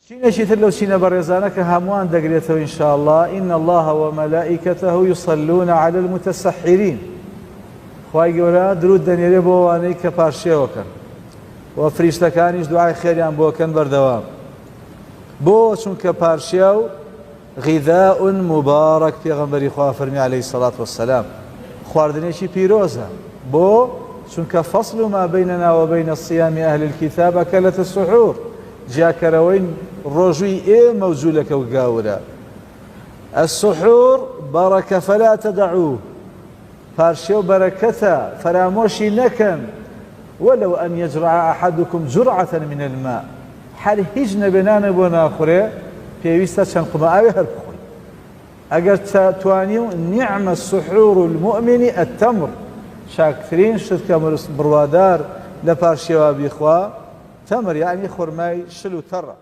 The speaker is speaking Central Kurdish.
شينشي تلو سينا بريزانك هموان دقريته إن شاء الله إن الله وملائكته يصلون على المتسحرين خواهي قولا درود دنيري بواني كبارشي وكان وفريشتكانيش دعاء خيريان بوكان بردوام بو چونك بارشيو غذاء مبارك في غنبري خواه فرمي عليه الصلاة والسلام خواردنيشي بيروزا بو چونك فصل ما بيننا وبين الصيام أهل الكتاب أكلة السحور جاكروين رجوي موزولك وقاورا السحور بركة فلا تدعوه بارشيو بركته فراموشي نكن ولو أن يجرع أحدكم جرعة من الماء حال هجن بنان بنا خوره بيويستا چند قماوي هر بخوي اگر توانيو نعم السحور المؤمن التمر شاكترين شد كمرس بروادار لبارشيوا بيخوا تمر يعني خرماي شلو ترى